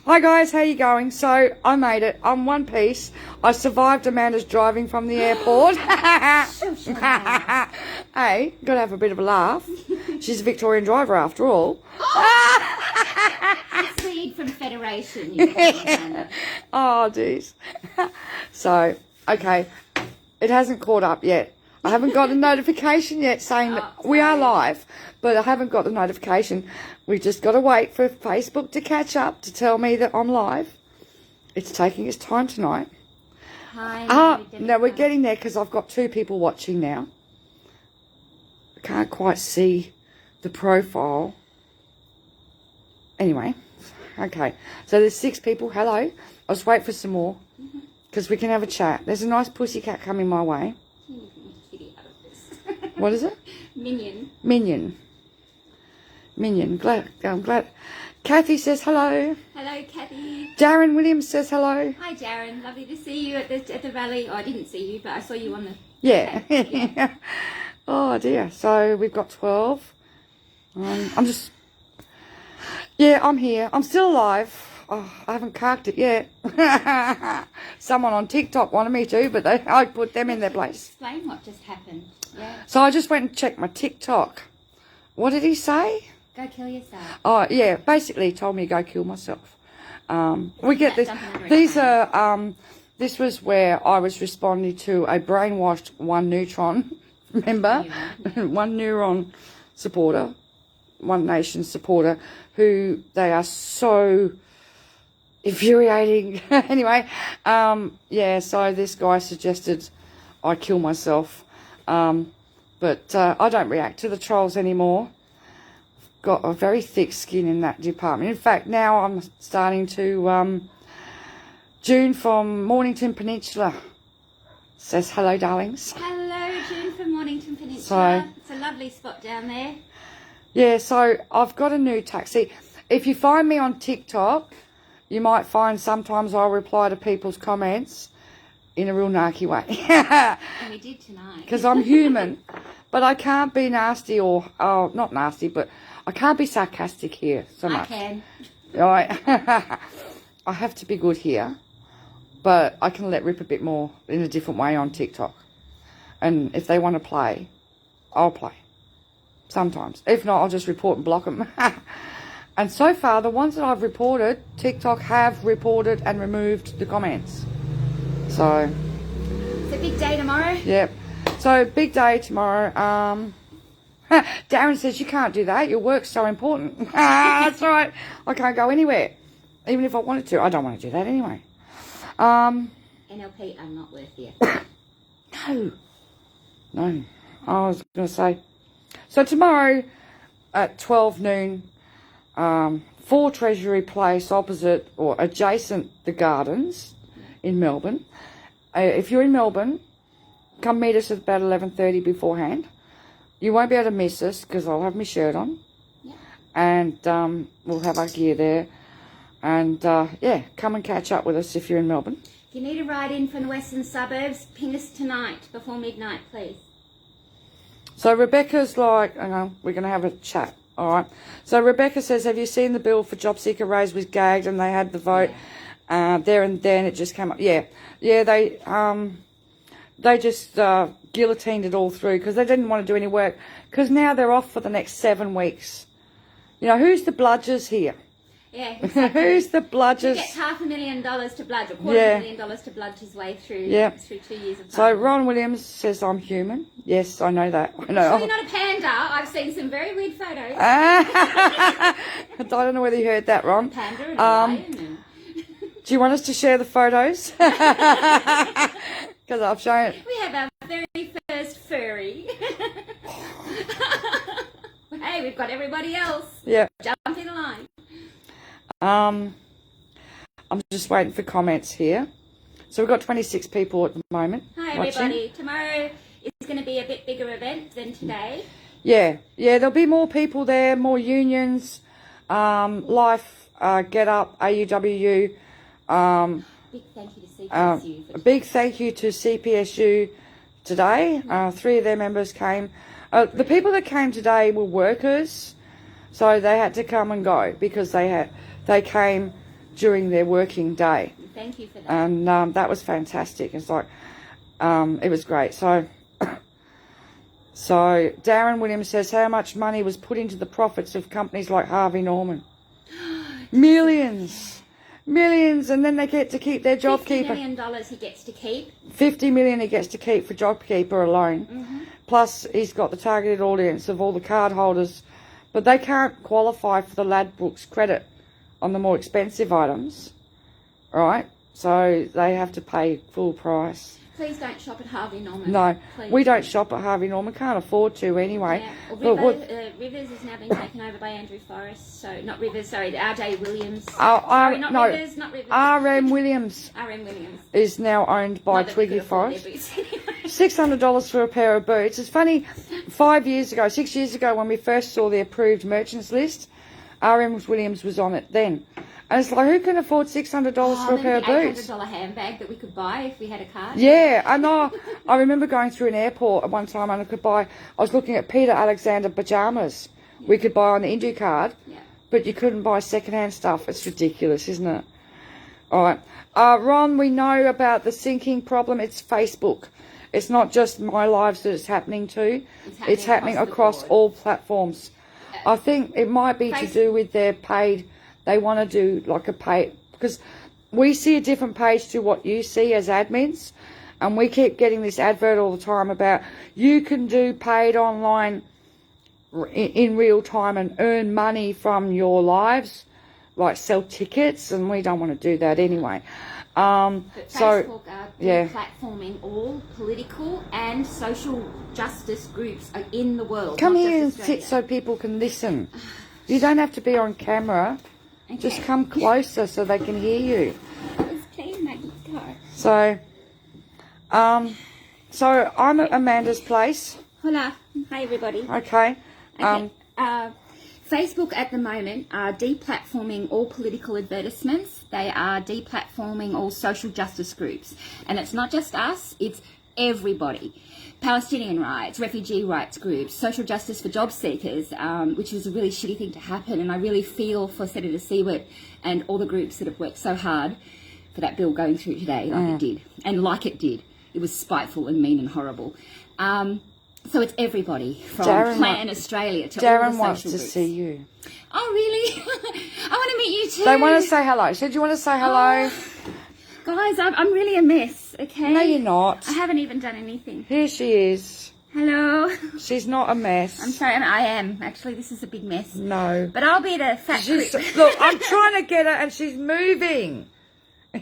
Hi guys, how you going? So I made it. I'm one piece. I survived Amanda's driving from the airport. Hey, gotta have a bit of a laugh. She's a Victorian driver after all. Seed from Federation. Oh, jeez. So, okay, it hasn't caught up yet. I haven't got a notification yet saying that we are live, but I haven't got the notification. We just got to wait for Facebook to catch up to tell me that I'm live. It's taking its time tonight. Hi. No, we're getting there because I've got 2 people watching now. I can't quite see the profile. Anyway, okay. So there's 6 people. Hello. I'll just wait for some more because we can have a chat. There's a nice pussycat coming my way. What is it? Minion. I'm glad. Kathy says hello. Hello, Kathy. Darren Williams says hello. Hi, Darren. Lovely to see you at the rally. Oh, I didn't see you, but I saw you on the... Yeah. Oh, dear. So we've got 12. I'm here. I'm still alive. Oh, I haven't carked it yet. Someone on TikTok wanted me to, but I put them in their place. Explain what just happened. Yeah. So I just went and checked my TikTok. What did he say? Go kill yourself. Oh, yeah. Basically, he told me to go kill myself. We get this. These are. This was where I was responding to a brainwashed One Neutron, remember, One Neuron supporter, One Nation supporter, who they are so infuriating. Anyway, yeah. So this guy suggested I kill myself. But I don't react to the trolls anymore. Got a very thick skin in that department. In fact, now I'm starting to... June from Mornington Peninsula says hello, darlings. Hello, June from Mornington Peninsula. It's a lovely spot down there. Yeah, so I've got a new taxi. If you find me on TikTok, you might find sometimes I'll reply to people's comments in a real narky way. And we did tonight. Because I'm human. But I can't be nasty or... Oh, not nasty, but I can't be sarcastic here so much. I can. I have to be good here. But I can let rip a bit more in a different way on TikTok. And if they want to play, I'll play. Sometimes. If not, I'll just report and block them. And so far, the ones that I've reported, TikTok have reported and removed the comments. So... It's a big day tomorrow. Yep. So, big day tomorrow. Darren says, you can't do that. Your work's so important. That's right. I can't go anywhere. Even if I wanted to. I don't want to do that anyway. NLP are not worth it. No. I was going to say. So, tomorrow at 12 noon, 4 Treasury Place opposite or adjacent the Gardens in Melbourne. If you're in Melbourne, come meet us at about 11:30 beforehand. You won't be able to miss us because I'll have my shirt on. Yeah. And we'll have our gear there. And, yeah, come and catch up with us if you're in Melbourne. If you need a ride in from the western suburbs, ping us tonight before midnight, please. So Rebecca's like, hang on, we're going to have a chat. All right. So Rebecca says, have you seen the bill for job seeker raise was gagged and they had the vote? Yeah. There and then it just came up. Yeah. Yeah, they just guillotined it all through because they didn't want to do any work because now they're off for the next 7 weeks. You know, who's the bludgers here? Yeah, exactly. Who's the bludgers? He gets $500,000 to bludge, or $250,000 to bludge his way through, through 2 years of time. So Ron Williams says I'm human. Yes, I know that. I know. I'm sure you're not a panda. I've seen some very weird photos. I don't know whether you heard that, Ron. Panda and a lion and... Do you want us to share the photos? Because I've shown it. We have our very first furry. Hey, we've got everybody else. Yeah. Jump in the line. I'm just waiting for comments here. So we've got 26 people at the moment. Hi, everybody. Tomorrow is going to be a bit bigger event than today. Yeah. Yeah, there'll be more people there, more unions, Life, Get Up, AUWU. Big thank you to CPSU. A big thank you to CPSU today. 3 of their members came. The people that came today were workers, so they had to come and go because they came during their working day. Thank you for that. And that was fantastic. It's like, it was great. So Darren Williams says, how much money was put into the profits of companies like Harvey Norman? Millions. And then they get to keep their JobKeeper. $50 million he gets to keep. 50 million he gets to keep for JobKeeper alone. Plus, he's got the targeted audience of all the card holders. But they can't qualify for the Ladbrokes credit on the more expensive items, right? So they have to pay full price. Please don't shop at Harvey Norman. No, please. we don't shop at Harvey Norman. Can't afford to anyway. Yeah. Well, Rivers is now being taken over by Andrew Forrest. So not Rivers, sorry, R.J. Williams. Sorry, not no, Rivers, not Rivers. R.M. Williams. R.M. Williams is now owned by Twiggy Forrest. $600 for a pair of boots. It's funny, 6 years ago, when we first saw the approved merchants list, R.M. Williams was on it then. And it's like, who can afford $600 for a pair of boots? $800 handbag that we could buy if we had a card. Yeah, I know. I remember going through an airport at one time and I was looking at Peter Alexander pajamas we could buy on the Indu card, but you couldn't buy secondhand stuff. It's ridiculous, isn't it? All right. Ron, we know about the syncing problem. It's Facebook. It's not just my lives that it's happening to. It's happening across all platforms. I think it might be to do with their paid. They want to do like a paid, because we see a different page to what you see as admins, and we keep getting this advert all the time about you can do paid online in real time and earn money from your lives, like sell tickets, and we don't want to do that anyway. Facebook are platforming all political and social justice groups in the world. Come here and sit so people can listen. You don't have to be on camera. Okay. Just come closer so they can hear you. Let's clean my guitar. So I'm at Amanda's place. Hola. Hi, everybody. Okay. Facebook at the moment are deplatforming all political advertisements. They are deplatforming all social justice groups. And it's not just us, it's everybody. Palestinian rights, refugee rights groups, social justice for job seekers, which is a really shitty thing to happen. And I really feel for Senator Seward and all the groups that have worked so hard for that bill going through today, like it did. And like it did. It was spiteful and mean and horrible. So it's everybody from Plan Australia to all the social Darren wants to groups. see you. Oh, really? I want to meet you too. They want to say hello. So do you want to say hello? Guys, I'm really a mess, okay? No, you're not. I haven't even done anything. Here she is. Hello. She's not a mess. I'm sorry, I am. Actually, this is a big mess. No. But I'll be the fat creep. Look, I'm trying to get her and she's moving.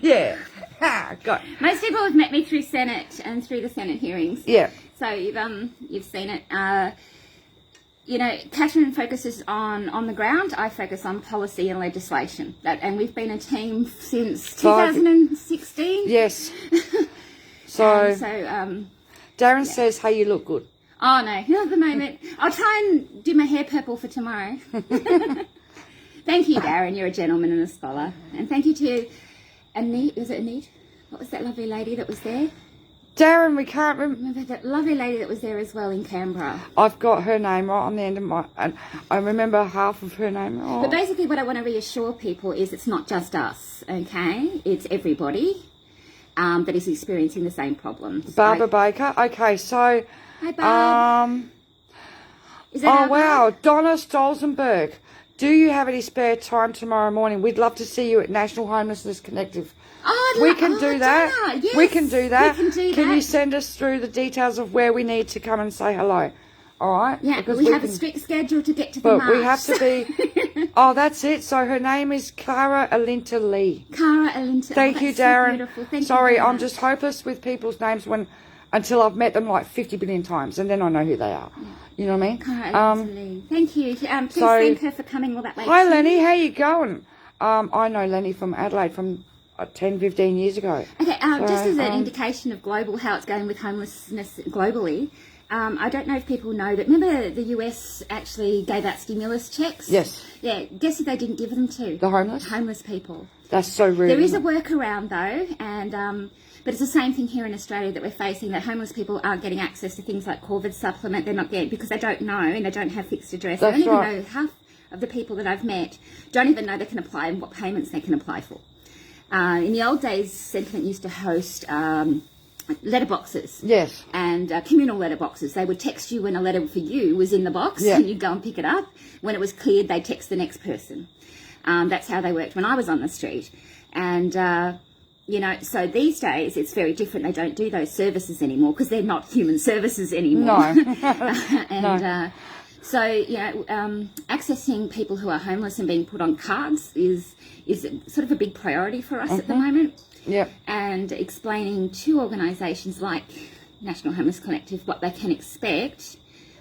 Yeah. God. Most people have met me through Senate and through the Senate hearings. Yeah. So you've seen it. You know, Catherine focuses on the ground. I focus on policy and legislation. And we've been a team since 2016. Yes. So Darren says, hey, you look good. Oh, no, not at the moment. I'll try and do my hair purple for tomorrow. Thank you, Darren. You're a gentleman and a scholar. And thank you to Anit. Was it Anit? What was that lovely lady that was there? Darren, we can't remember that lovely lady that was there as well in Canberra. I've got her name right on the end of my, and I remember half of her name. Oh. But basically what I want to reassure people is it's not just us, okay? It's everybody that is experiencing the same problems. Barbara Baker. Okay, so... Hi, Barb. Is that wow. Donna Stolzenberg. Do you have any spare time tomorrow morning? We'd love to see you at National Homelessness Collective. We can do that. Donna, yes, we can do that. Can you send us through the details of where we need to come and say hello? All right? Yeah, because we have a strict schedule to get to the march. But we have to be... Oh, that's it. So her name is Cara Alinta Lee. Cara Alinta. Thank you, Darren. So beautiful. Thank Sorry, you I'm just hopeless with people's names until I've met them like 50 billion times, and then I know who they are. Yeah. You know what I mean? Cara Alinta Lee. Thank you. Please thank her for coming all that way. Hi, Lenny. How you going? I know Lenny from Adelaide from 10, 15 years ago. Okay, just as an indication of global, how it's going with homelessness globally, I don't know if people know that, remember the US actually gave out stimulus checks? Yes. Yeah, guess who they didn't give them to? The homeless? Homeless people. That's so rude. There is a workaround though, and but it's the same thing here in Australia that we're facing, that homeless people aren't getting access to things like COVID supplement. They're not getting, because they don't know and they don't have fixed address. That's they don't right. even know of the people that I've met don't even know they can apply and what payments they can apply for. In the old days, Sentiment used to host letterboxes. Yes. And communal letterboxes. They would text you when a letter for you was in the box, and you'd go and pick it up. When it was cleared, they'd text the next person. That's how they worked when I was on the street. And, so these days it's very different. They don't do those services anymore because they're not human services anymore. No. So, accessing people who are homeless and being put on cards is sort of a big priority for us at the moment. Yep. And explaining to organisations like National Homeless Collective what they can expect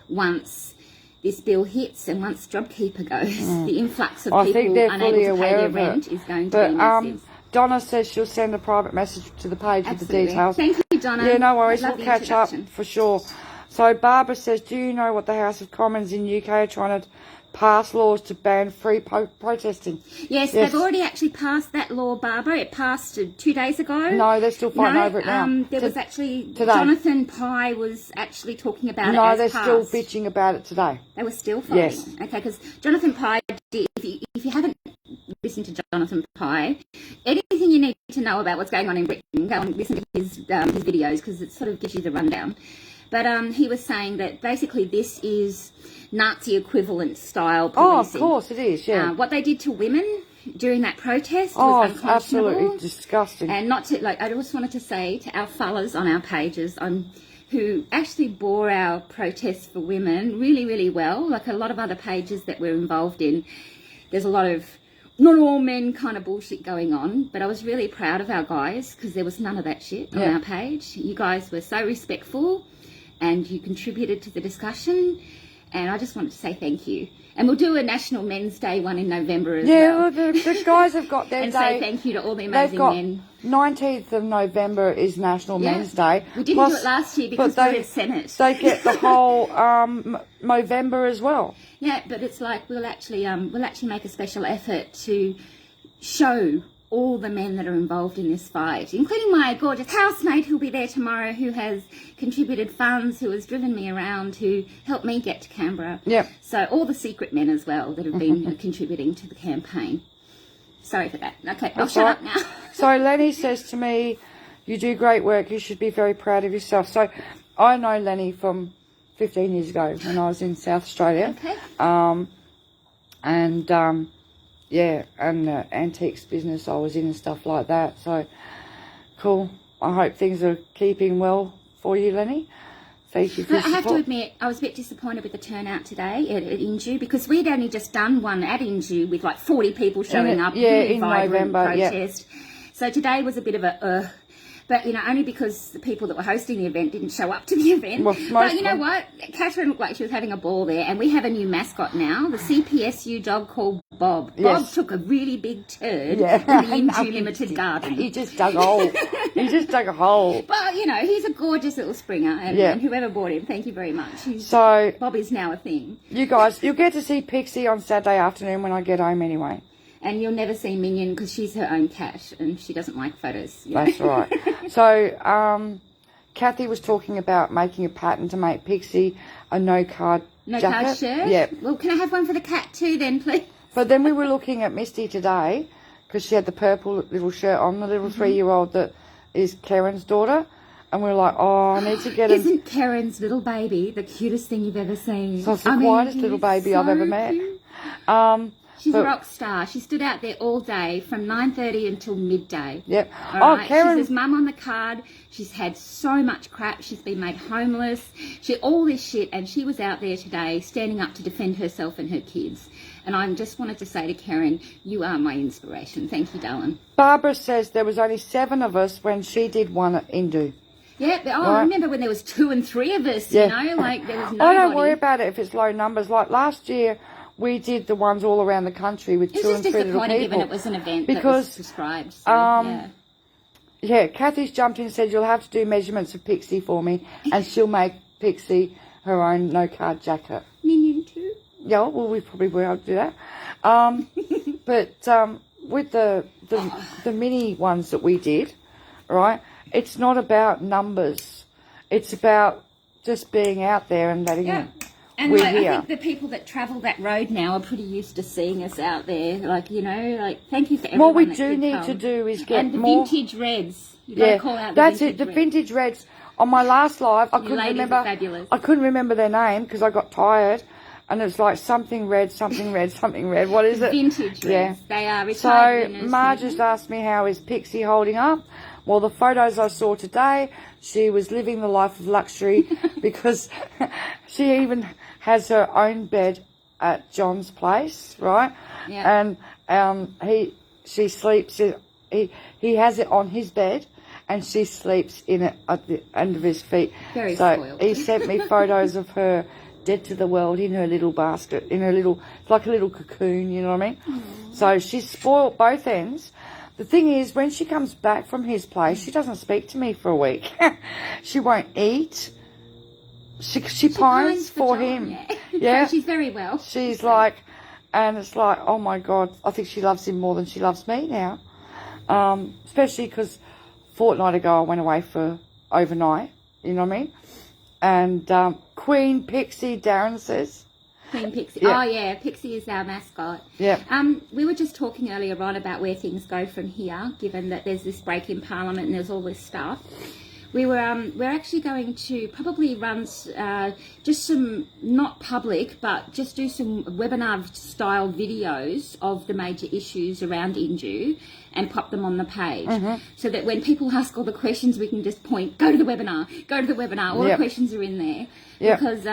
once this bill hits and once JobKeeper goes. The influx of people unable to pay their rent is going to be massive. Donna says she'll send a private message to the page with the details. Thank you, Donna. Yeah, no worries. Love We'll the catch up introduction. for sure. So Barbara says, do you know what the House of Commons in UK are trying to pass laws to ban free protesting? Yes, they've already actually passed that law, Barbara. It passed 2 days ago. No, they're still fighting over it now. There was actually, today. Jonathan Pye was actually talking about it No, as they're passed. still bitching about it today. They were still fighting? Yes. Okay, because Jonathan Pye, if you haven't listened to Jonathan Pye, anything you need to know about what's going on in Britain, go and listen to his videos because it sort of gives you the rundown. But he was saying that basically this is Nazi equivalent style policing. Oh, of course it is, yeah. What they did to women during that protest was unconscionable. Absolutely disgusting. And not to, I just wanted to say to our fellas on our pages who actually bore our protests for women really, really well, like a lot of other pages that we're involved in, there's a lot of not all men kind of bullshit going on, but I was really proud of our guys because there was none of that shit on our page. You guys were so respectful and you contributed to the discussion, and I just wanted to say thank you. And we'll do a National Men's Day one in November as well. Yeah, the guys have got their and day. say thank you to all the amazing men. 19th of November is National Men's Day. We didn't do it last year because we're in Senate. They get the whole Movember as well. Yeah, but it's like we'll actually make a special effort to show all the men that are involved in this fight, including my gorgeous housemate who'll be there tomorrow, who has contributed funds, who has driven me around, who helped me get to Canberra. Yep. So all the secret men as well that have been contributing to the campaign. Sorry for that. Okay, I'll shut up now. So Lenny says to me, you do great work, you should be very proud of yourself. So I know Lenny from 15 years ago when I was in South Australia. Okay. And the antiques business I was in and stuff like that. So, cool. I hope things are keeping well for you, Lenny. Thank you for your I have to support. admit, I was a bit disappointed with the turnout today at Inju because we'd only just done one at Inju with like 40 people showing up. Really in vibrant November, protest. So today was a bit of a but, only because the people that were hosting the event didn't show up to the event. Well, but you know what? Catherine looked like she was having a ball there. And we have a new mascot now, the CPSU dog called Bob. Yes. Bob took a really big turd in the Inju Limited Garden. He just dug a hole. He just dug a hole. But, he's a gorgeous little Springer. And whoever bought him, thank you very much. So Bob is now a thing. you guys, you'll get to see Pixie on Saturday afternoon when I get home anyway. And you'll never see Minion because she's her own cat and she doesn't like photos. That's right. So, Kathy was talking about making a pattern to make Pixie a no-card jacket. No-card shirt? Yeah. Well, can I have one for the cat too then, please? But then we were looking at Misty today because she had the purple little shirt on, the little 3-year-old that is Karen's daughter. And we were like, oh, I need to get him. Isn't Karen's little baby the cutest thing you've ever seen? So it's the quietest little baby I've ever met. She's a rock star. She stood out there all day from 9:30 until midday. Yep. All right? Karen. She says, Mum on the card. She's had so much crap. She's been made homeless. All this shit. And she was out there today standing up to defend herself and her kids. And I just wanted to say to Karen, you are my inspiration. Thank you, darling. Barbara says there was only 7 of us when she did one at Indu. Yeah, I remember when there was 2 and 3 of us, Yeah. there was nobody. I don't worry about it if it's low numbers. Like last year, we did the ones all around the country with 2 and 3 little people. It was just disappointing given it was an event that was prescribed. So, yeah, Kathy's jumped in and said, you'll have to do measurements of Pixie for me, and she'll make Pixie her own no-card jacket. Minion too? Yeah, well, we probably will able to do that. But with the mini ones that we did, right, it's not about numbers. It's about just being out there and letting them. And we're like, here. I think the people that travel that road now are pretty used to seeing us out there. Like, you know, like, thank you for everyone. What we that do did need come. to do is get and the more vintage reds. You gotta call out the that's vintage it. The reds. vintage reds. On my last live, I couldn't ladies remember. are fabulous. I couldn't remember their name because I got tired, and it's like something red, something red, something red. What is it? Vintage reds. Yeah. They are retired So winners. Marge just asked me how is Pixie holding up. Well, the photos I saw today, she was living the life of luxury because she even has her own bed at John's place, right? Yeah. And she sleeps. He has it on his bed, and she sleeps in it at the end of his feet. Very so spoiled. he sent me photos of her dead to the world in her little basket, in her little, it's like a little cocoon, you know what I mean? So she's spoiled both ends. The thing is, when she comes back from his place, she doesn't speak to me for a week. She won't eat. She pines for John, him. Yeah. Yeah. So she's very well. She's like, and it's like, oh my God, I think she loves him more than she loves me now. Especially because a fortnight ago I went away for overnight, you know what I mean? And Queen Pixie, Darren says. Queen Pixie. Yeah. Oh yeah, Pixie is our mascot. Yeah. We were just talking earlier on about where things go from here, given that there's this break in Parliament and there's all this stuff. We're actually going to probably run just some, not public, but just do some webinar style videos of the major issues around Inju and pop them on the page, so that when people ask all the questions, we can just point, go to the webinar. All the questions are in there, because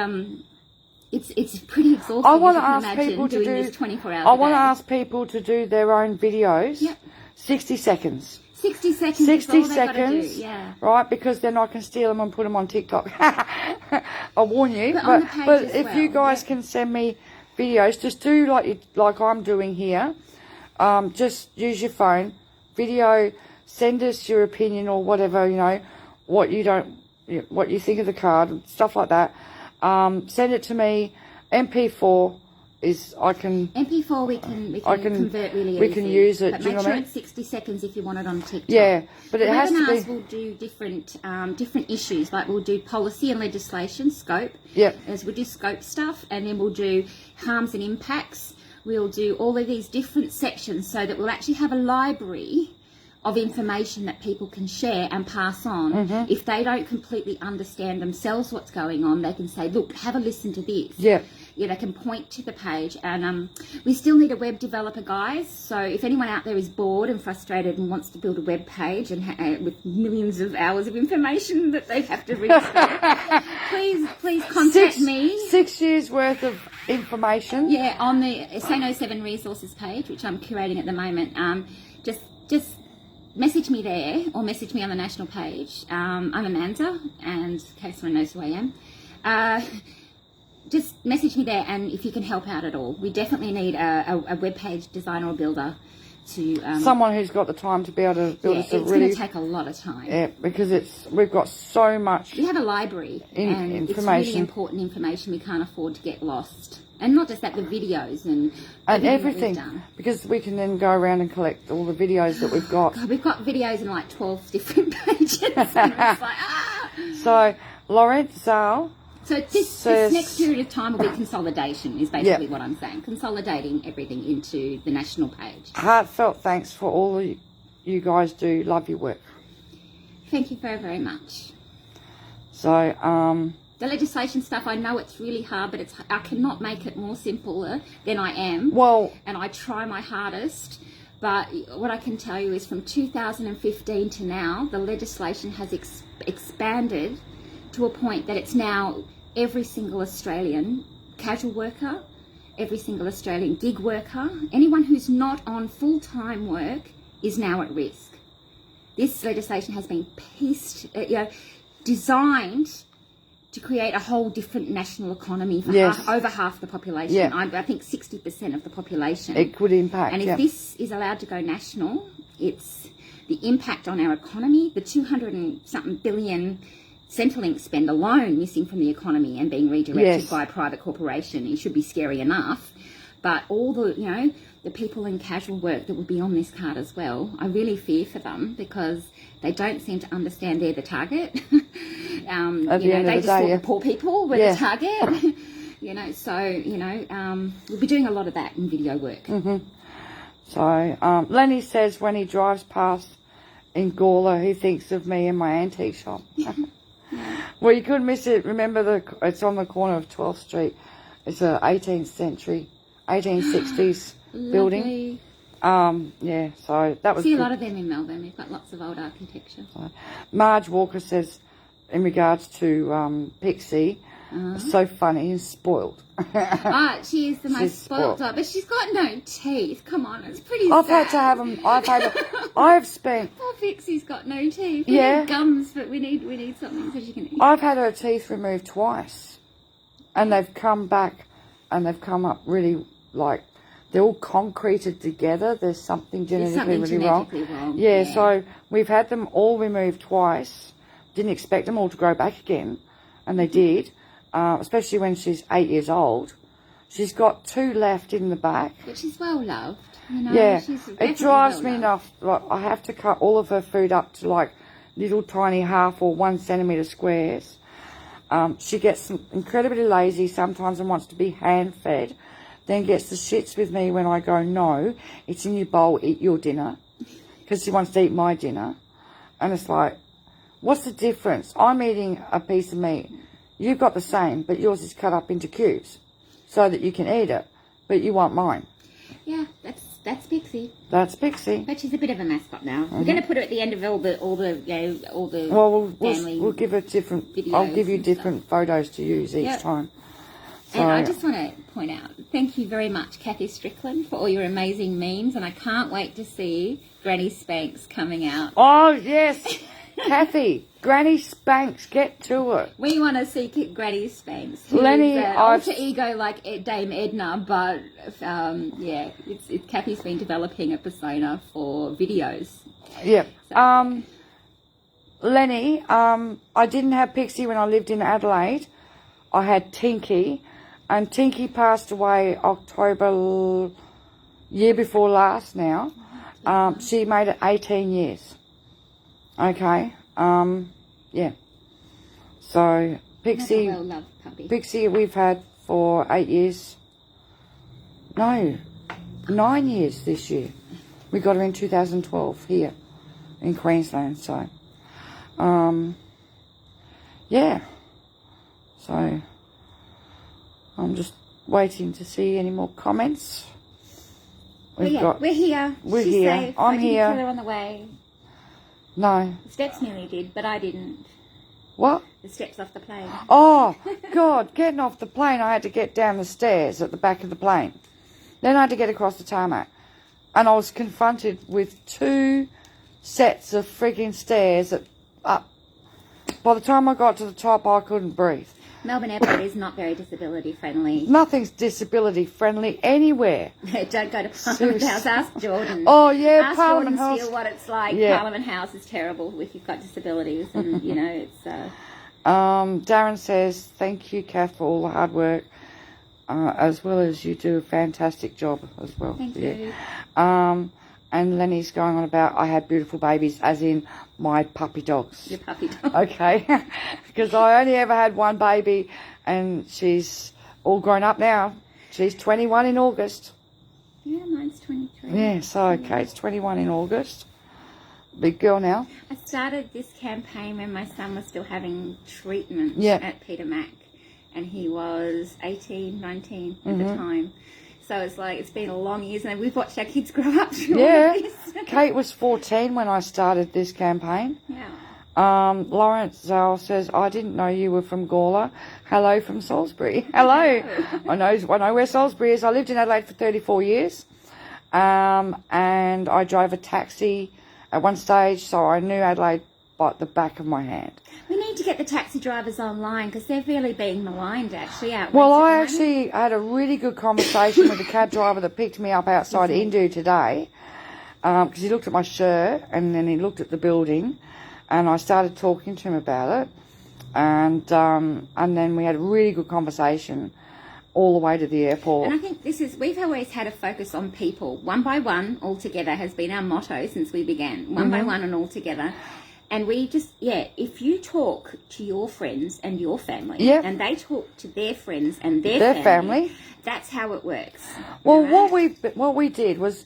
it's pretty exhausting. I want to to ask imagine people to doing do. this 24 hours I a want to day. ask people to do their own videos. Yep. 60 seconds. 60 seconds. 60 is all they've got to do, seconds, yeah. right? Because then I can steal them and put them on TikTok. I warn you. But on the page but as if well, you guys can send me videos, just do like I'm doing here. Just use your phone, video, send us your opinion or whatever, you know, what you think of the card, stuff like that. Send it to me. MP4 is MP4 we can convert really easily. We can use it. But do you make know sure what I mean? it's 60 seconds if you want it on TikTok. Yeah, but it has to webinars be. will do different issues. Like we'll do policy and legislation scope. Yep. As we'll do scope stuff, and then we'll do harms and impacts. We'll do all of these different sections so that we'll actually have a library of information that people can share and pass on. If they don't completely understand themselves what's going on, they can say, look, have a listen to this. Yeah. Yeah, they can point to the page. And we still need a web developer, guys. So if anyone out there is bored and frustrated and wants to build a web page and with millions of hours of information that they have to read through, please contact me. 6 years worth of information. Yeah, on the Sano 7 resources page, which I'm curating at the moment. Just message me there or message me on the national page. I'm Amanda, and in case someone knows who I am. Just message me there, and if you can help out at all. We definitely need a web page designer or builder to... Someone who's got the time to be able to build us a it's really... going to take a lot of time. Yeah, because we've got so much... We have a library, and information. it's really important information. We can't afford to get lost. And not just that, the videos and everything, that we've done. because we can then go around and collect all the videos that we've got. God, we've got videos in like 12 different pages. And it's like, ah! So, Laurent Zal... So this next period of time will be consolidation, is basically what I'm saying. Consolidating everything into the national page. Heartfelt thanks for all you guys do. Love your work. Thank you very, very much. So, the legislation stuff, I know it's really hard, but I cannot make it more simpler than I am. well, And I try my hardest. But what I can tell you is from 2015 to now, the legislation has expanded to a point that it's now every single Australian casual worker, every single Australian gig worker, anyone who's not on full-time work is now at risk. This legislation has been designed to create a whole different national economy for over half the population. Yeah. I think 60% of the population. it could impact. And if this is allowed to go national, it's the impact on our economy, the 200 and something billion Centrelink spend alone missing from the economy and being redirected by a private corporation. It should be scary enough. But all the people in casual work that would be on this card as well, I really fear for them because they don't seem to understand they're the target. At the end of they the just day, thought the poor people were the target. You know, so, you know, we'll be doing a lot of that in video work. So, Lenny says when he drives past in Gawler, he thinks of me and my antique shop. Well, you couldn't miss it. Remember, it's on the corner of 12th Street. It's a 18th century, 1860s building. Yeah, so that was See a lot of them in Melbourne. We've got lots of old architecture. So, Marge Walker says, in regards to Pixie, so funny and spoiled. She is the most spoiled dog, but she's got no teeth. Come on, it's pretty I've sad. had to have them. I've spent. Poor Pixie's got no teeth. Yeah. We need gums, but we need something so she can eat. I've had her teeth removed twice, and they've come back, and they've come up really like they're all concreted together. There's something genetically really wrong. Yeah, so we've had them all removed twice. Didn't expect them all to grow back again, and they did. Especially when she's 8 years old. She's got 2 left in the back. But she's well loved, you know. Yeah, she's it drives me enough. Like, I have to cut all of her food up to like little tiny 1/2 or 1 centimetre squares. She gets incredibly lazy sometimes and wants to be hand fed. Then gets the shits with me when I go, no, it's in your bowl, eat your dinner. Because she wants to eat my dinner. And it's like, what's the difference? I'm eating a piece of meat. You've got the same, but yours is cut up into cubes so that you can eat it, but you want mine. Yeah, that's Pixie. That's Pixie. But she's a bit of a mascot now. We're going to put her at the end of all the Well, family we'll give her different. videos I'll give you and different photos to use each time. So, and I just want to point out, thank you very much, Kathy Strickland, for all your amazing memes, and I can't wait to see Granny Spanks coming out. Oh yes, Kathy. Granny Spanks, get to it. We want to see Granny Spanks. Lenny, alter ego like Dame Edna, but yeah, it's Kathy's been developing a persona for videos. Yeah. So. Lenny, I didn't have Pixie when I lived in Adelaide. I had Tinky, and Tinky passed away October year before last now. She made it 18 years. Okay. Yeah. So Pixie, well-loved puppy. Pixie, we've had for 8 years. No, 9 years this year. We got her in 2012 here in Queensland. So, yeah. So I'm just waiting to see any more comments. We're here. We're She's here. Safe. I'm I here. didn't kill her on the way. No. The steps nearly did, but I didn't. What? The steps off the plane. Oh, God, getting off the plane, I had to get down the stairs at the back of the plane. Then I had to get across the tarmac. And I was confronted with 2 sets of frigging stairs up. By the time I got to the top, I couldn't breathe. Melbourne Airport is not very disability friendly. Nothing's disability friendly anywhere. Don't go to Parliament House. Ask Jordan. Oh, yeah, Ask Parliament Jordan House. Steele what it's like. Yeah. Parliament House is terrible if you've got disabilities, and you know it's. Darren says, thank you, Kath, for all the hard work, as well as you do a fantastic job as well. Thank you. And Lenny's going on about, I had beautiful babies, as in my puppy dogs. Your puppy dog. Okay, because I only ever had one baby, and she's all grown up now. She's 21 in August. Yeah, mine's 23. Yeah, so Kate's 21 in August. Big girl now. I started this campaign when my son was still having treatment at Peter Mac, and he was 18, 19 at the time. So it's like, it's been a long years, and we've watched our kids grow up through all of this. Kate was 14 when I started this campaign. Yeah. Lawrence Zell says, I didn't know you were from Gawler. Hello from Salisbury. Hello. I know where Salisbury is. I lived in Adelaide for 34 years. And I drove a taxi at one stage, so I knew Adelaide like the back of my hand. We need to get the taxi drivers online because they're really being maligned actually out. Well, I actually had a really good conversation with the cab driver that picked me up outside Indu today, because he looked at my shirt and then he looked at the building, and I started talking to him about it, and then we had a really good conversation all the way to the airport. And I think we've always had a focus on people. One by one, all together has been our motto since we began. One by one and all together. And we just, if you talk to your friends and your family, Yep. and they talk to their friends and their family, that's how it works. Well, what we did was,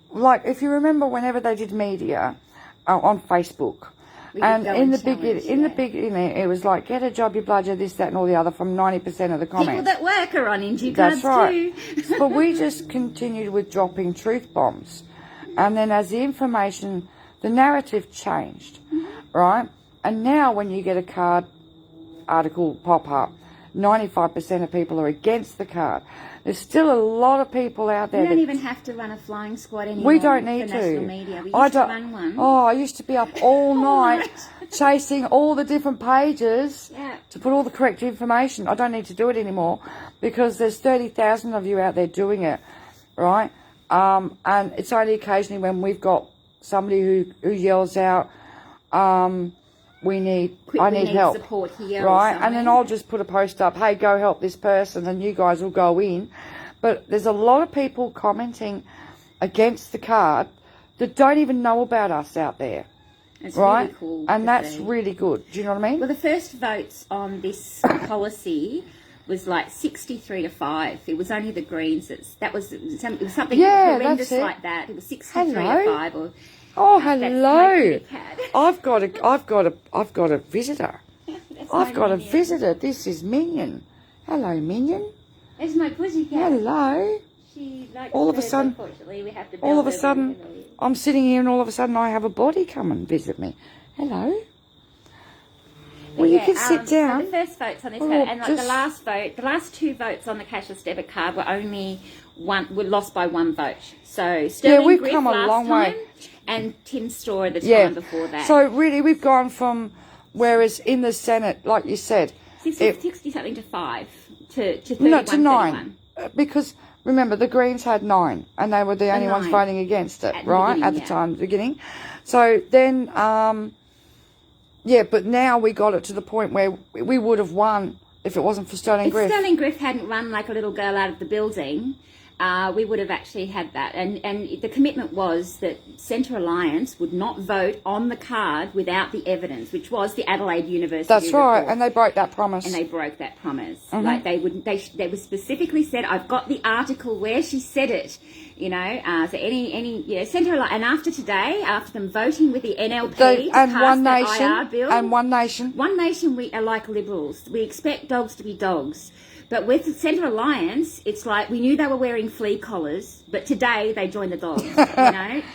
like, if you remember, whenever they did media on Facebook, and in the beginning, it was like, get a job, you bludger, this, that, and all the other, from 90% of the comments. People that work are on Indie cards That's right. too. But we just continued with dropping truth bombs, and then as the information, the narrative changed, right? And now when you get a card article pop up, 95% of people are against the card. There's still a lot of people out there. We don't even have to run a flying squad anymore. We don't need for to. National media. We used to run one. Oh, I used to be up all night chasing all the different pages to put all the correct information. I don't need to do it anymore because there's 30,000 of you out there doing it, right? And it's only occasionally when we've got somebody who yells out, I need help, support here, right? And then I'll just put a post up, hey, go help this person, and you guys will go in. But there's a lot of people commenting against the card that don't even know about us out there. It's right? Really cool. And that's really good. Do you know what I mean? Well, the first votes on this policy was like 63 to 5. It was only the Greens. It was something horrendous like that. It was 63 to 5. Or, oh, hello! I've got a visitor. I've got a visitor. This is Minion. Hello, Minion. It's my pussycat. Hello. She likes all of a sudden, unfortunately, we have to all of a sudden, I'm sitting here, and all of a sudden, I have a body come and visit me. Hello. Well, you can sit down. So the first votes on this vote, and like the last two votes on the cashless debit card were lost by one vote. So Sterling we've Griff come a long way, and Tim Storr the time before that. So really, we've gone from, whereas in the Senate, like you said, 60 something to 5 to 31, no, to 9, 31. Because remember the Greens had 9, and they were the only ones voting against it, right at the time, the beginning. So then, but now we got it to the point where we would have won if it wasn't for Sterling Griff. If Sterling Griff hadn't run like a little girl out of the building, we would have actually had that. And the commitment was that Centre Alliance would not vote on the card without the evidence, which was the Adelaide University That's right, report. and they broke that promise. And they broke that promise. Like they were specifically said, I've got the article where she said it. So Centre Alliance, and after today, after them voting with the NLP to pass that IR bill, One Nation, we are like Liberals. We expect dogs to be dogs. But with Centre Alliance, it's like we knew they were wearing flea collars, but today they joined the dogs.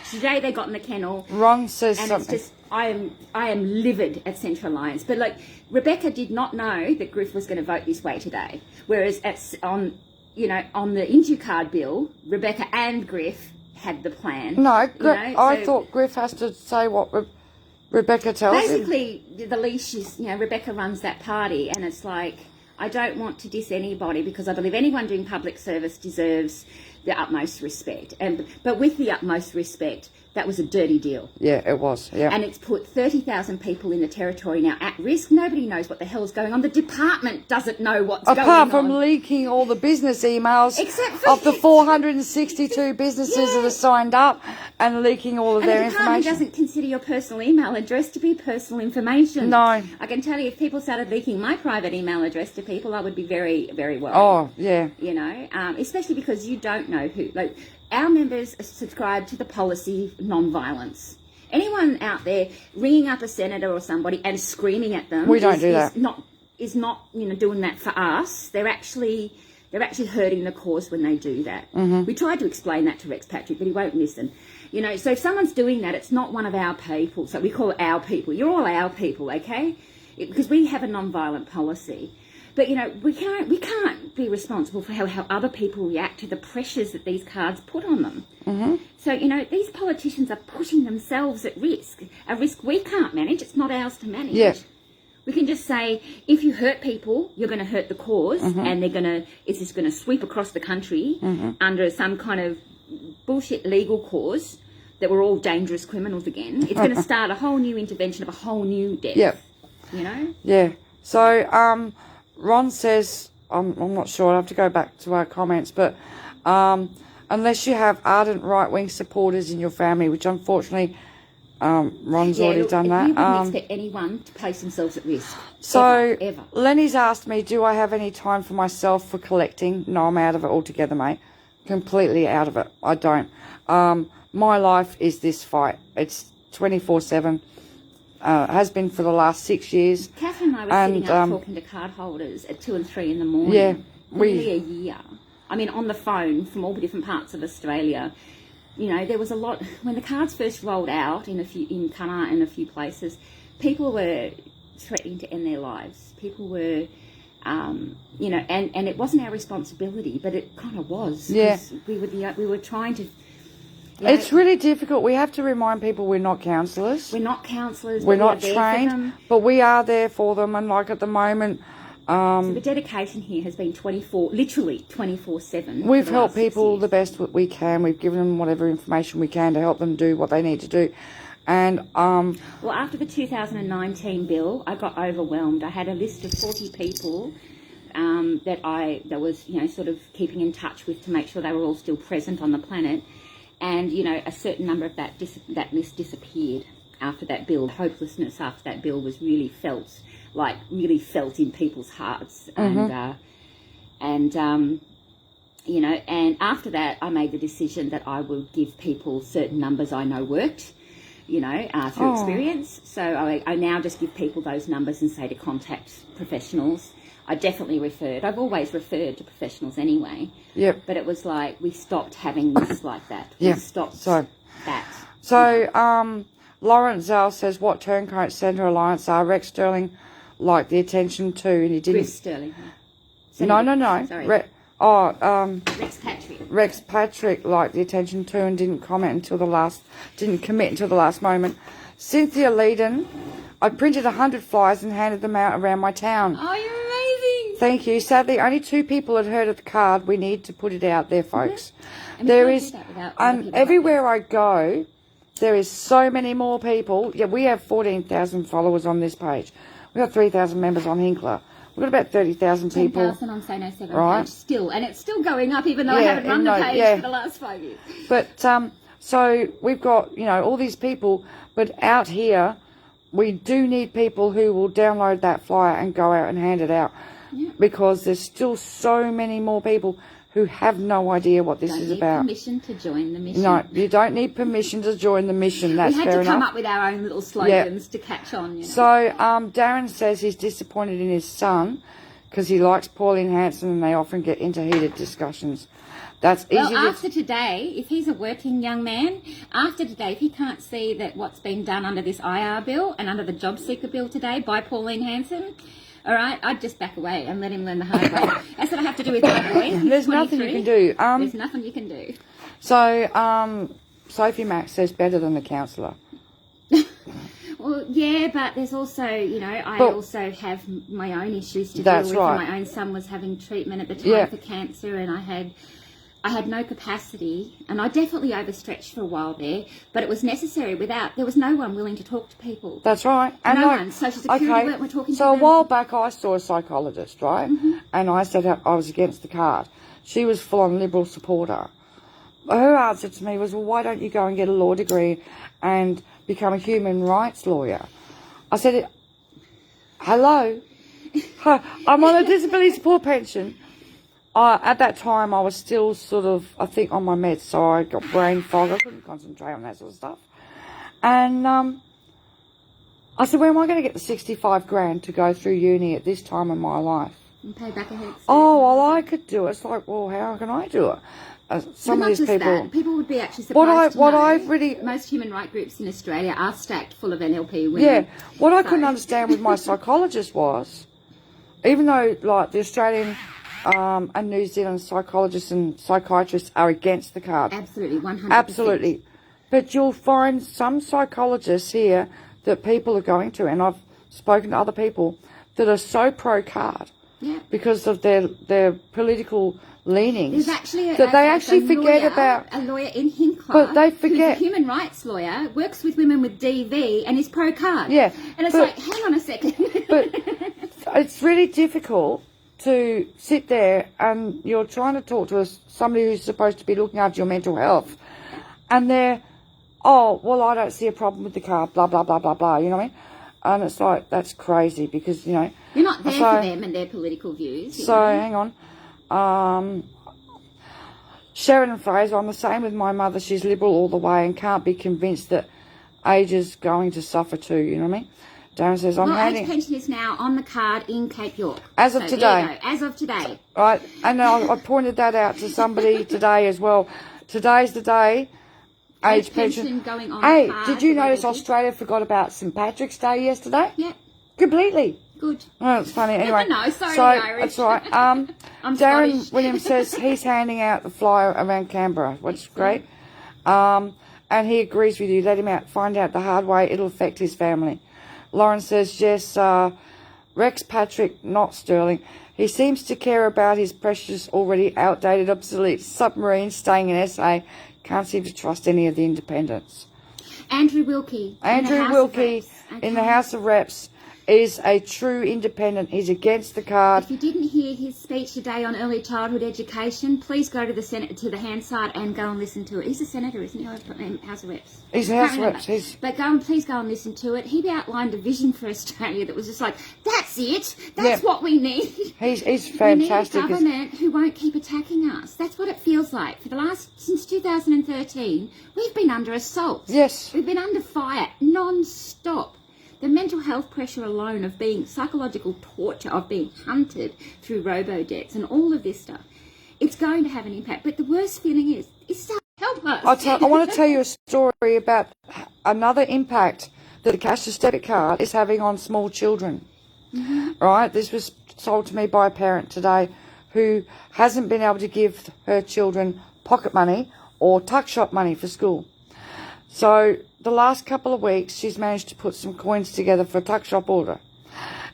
Today they got in the kennel. Ron says and something. It's just I am livid at Centre Alliance. But like Rebecca did not know that Griff was going to vote this way today, whereas on the InduCard bill, Rebecca and Griff had the plan. No, I thought Griff has to say what Rebecca tells him. Basically, the leash is Rebecca runs that party, and it's like, I don't want to diss anybody because I believe anyone doing public service deserves the utmost respect. But with the utmost respect, that was a dirty deal. Yeah, it was. Yeah. And it's put 30,000 people in the territory now at risk. Nobody knows what the hell's going on. The department doesn't know what's going on. Apart from leaking all the business emails of the 462 businesses that are signed up and leaking all of their information. The department doesn't consider your personal email address to be personal information. No. I can tell you, if people started leaking my private email address to people, I would be very, very worried. Oh, yeah. Especially because you don't know who. Like, our members subscribe to the policy of non-violence. Anyone out there ringing up a senator or somebody and screaming at them, we don't do that. Is not doing that for us. They're actually hurting the cause when they do that. Mm-hmm. We tried to explain that to Rex Patrick, but he won't listen. So if someone's doing that, it's not one of our people. So we call it our people. You're all our people, okay? Because we have a non-violent policy. But, we can't be responsible for how other people react to the pressures that these cards put on them. Mm-hmm. So, these politicians are putting themselves at risk, a risk we can't manage. It's not ours to manage. Yeah. We can just say, if you hurt people, you're going to hurt the cause, and it's just going to sweep across the country under some kind of bullshit legal cause that we're all dangerous criminals again. It's going to start a whole new intervention of a whole new death. Yeah. Yeah. So, Ron says, I'm not sure, I'll have to go back to our comments, but unless you have ardent right-wing supporters in your family, which unfortunately Ron's already look, done we that. wouldn't expect anyone to place themselves at risk. So Ever. Lenny's asked me, do I have any time for myself for collecting? No, I'm out of it altogether, mate. Completely out of it. I don't. My life is this fight. It's 24/7. Has been for the last 6 years. Catherine and I were sitting up talking to card holders at 2 and 3 in the morning. Yeah, nearly a year. I mean, on the phone from all the different parts of Australia. You know, there was a lot when the cards first rolled out in Cunard and a few places. People were threatening to end their lives. People were, you know, and it wasn't our responsibility, but it kind of was. Yeah, we were trying to. You know, it's really difficult. We have to remind people we're not counsellors. We're not counsellors. We're not there for trained, them. but we are there for them. And like at the moment, so the dedication here has been literally 24/7. We've helped people the best we can. We've given them whatever information we can to help them do what they need to do. And well, after the 2019 bill, I got overwhelmed. I had a list of 40 people that was, you know, sort of keeping in touch with to make sure they were all still present on the planet. And, you know, a certain number of that list disappeared after that bill. Hopelessness after that bill was really felt in people's hearts. And you know, and after that, I made the decision that I would give people certain numbers I know worked, you know, through experience. So I now just give people those numbers and say to contact professionals. I definitely referred. I've always referred to professionals anyway. Yep. But it was like we stopped having this like that. We stopped that. So, Lawrence Zell says, what Turncoat Centre Alliance are? Rex Sterling liked the attention to, and he didn't... Chris Sterling. No. Sorry. Rex Patrick. Rex Patrick liked the attention to and didn't commit until the last moment. Cynthia Leedon, I printed 100 flyers and handed them out around my town. Oh, you're amazing. Thank you. Sadly, only 2 people had heard of the card. We need to put it out there, folks. And There is, everywhere I go, there is so many more people. Yeah, we have 14,000 followers on this page. We've got 3,000 members on Hinkler. We've got about 30,000 people. 10,000 on Say No 7 right? page still. And it's still going up even though I haven't run the page for the last 5 years. But, so we've got, you know, all these people. But out here, we do need people who will download that flyer and go out and hand it out. Yeah. Because there's still so many more people who have no idea what this is about. Don't need permission to join the mission. No, you don't need permission to join the mission. That's fair enough. We had to come up with our own little slogans to catch on. You know? So Darren says he's disappointed in his son because he likes Pauline Hanson and they often get into heated discussions. That's easy. Well, after today, if he's a working young man, after today, if he can't see that what's been done under this IR bill and under the job seeker bill today by Pauline Hanson, all right, I'd just back away and let him learn the hard way. That's what I have to do with my boy. There's nothing you can do. There's nothing you can do. So, Sophie Mack says better than the counsellor. Well, yeah, but there's also, you know, I also have my own issues to deal with. Right. My own son was having treatment at the time for cancer, and I had no capacity, and I definitely overstretched for a while there, but it was necessary. There was no one willing to talk to people. That's right. And no one. Social Security weren't talking to them. So a while back I saw a psychologist, right? And I said I was against the card. She was full-on Liberal supporter. Her answer to me was, well, why don't you go and get a law degree and become a human rights lawyer? I said, hello? I'm on a disability support pension. At that time, I was still sort of, I think, on my meds, so I got brain fog. I couldn't concentrate on that sort of stuff. And I said, where am I going to get the 65 grand to go through uni at this time in my life? And pay back a head. Oh, well, I could do it. It's like, well, how can I do it? Some of these people... People would be actually surprised to know most human rights groups in Australia are stacked full of NLP women. Yeah. What I couldn't understand with my psychologist was, even though, like, the Australian... and New Zealand psychologists and psychiatrists are against the card. Absolutely, 100%. Absolutely. But you'll find some psychologists here that people are going to, and I've spoken to other people, that are so pro-card because of their political leanings. There's actually they actually forget about... A lawyer in Hinkler, but they forget, who's a human rights lawyer, works with women with DV and is pro-card. Yeah. And it's like, hang on a second. But it's really difficult to sit there and you're trying to talk to somebody who's supposed to be looking after your mental health, and they're oh, well, I don't see a problem with the car, blah, blah, blah, blah, blah, you know what I mean? And it's like, that's crazy because, you know. You're not there for them and their political views. So, hang on. Sharon and Fraser, I'm the same with my mother. She's liberal all the way and can't be convinced that age is going to suffer too, you know what I mean? Darren says, age pension is now on the card in Cape York. As of today. There you go. As of today. Right, and I pointed that out to somebody today as well. Today's the day. Age pension going on. Hey, did you notice Australia forgot about St. Patrick's Day yesterday? Yeah. Completely. Good. Oh, it's funny. Anyway, no, sorry, so Irish. that's right. I'm Darren Scottish. Williams says he's handing out the flyer around Canberra, which is great. And he agrees with you. Let him out. Find out the hard way. It'll affect his family. Lauren says yes. Rex Patrick, not Sterling. He seems to care about his precious, already outdated, obsolete submarine staying in SA. Can't seem to trust any of the independents. Andrew Wilkie. Andrew Wilkie in the House of Reps is a true independent. He's against the card. If you didn't hear his speech today on early childhood education, please go to the Senate, to the Hansard and go and listen to it. He's a senator, isn't he? House of Reps. He's a House of Reps. But please go and listen to it. He outlined a vision for Australia that was just like, that's it. That's what we need. He's fantastic. We need a government who won't keep attacking us. That's what it feels like. Since 2013, we've been under assault. Yes. We've been under fire non-stop. The mental health pressure alone of being psychological torture, of being hunted through robo-debts and all of this stuff, it's going to have an impact. But the worst feeling is help us. I want to tell you a story about another impact that the cashless debit card is having on small children. Mm-hmm. Right? This was told to me by a parent today who hasn't been able to give her children pocket money or tuck shop money for school. So the last couple of weeks, she's managed to put some coins together for a tuck shop order.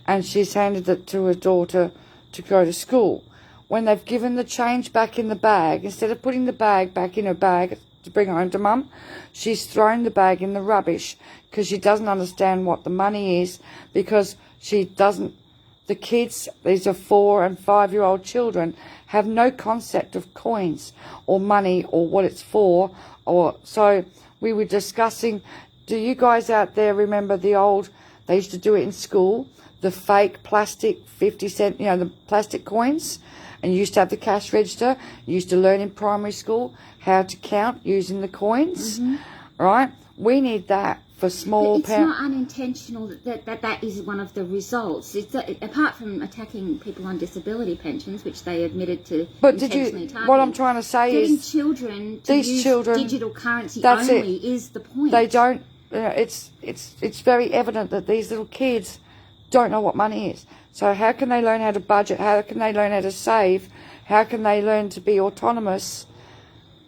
And she's handed it to her daughter to go to school. When they've given the change back in the bag, instead of putting the bag back in her bag to bring home to mum, she's thrown the bag in the rubbish because she doesn't understand what the money is, because she doesn't, the kids, these are 4 and 5-year-old children, have no concept of coins or money or what it's for. So we were discussing, do you guys out there remember the old, they used to do it in school, the fake plastic 50 cent, the plastic coins, and you used to have the cash register. You used to learn in primary school how to count using the coins, right? We need that for small It's not unintentional that is one of the results. It's apart from attacking people on disability pensions, which they admitted to intentionally targeting. What I'm trying to say getting is children to use digital currency only is the point. They don't. It's very evident that these little kids don't know what money is. So how can they learn how to budget? How can they learn how to save? How can they learn to be autonomous?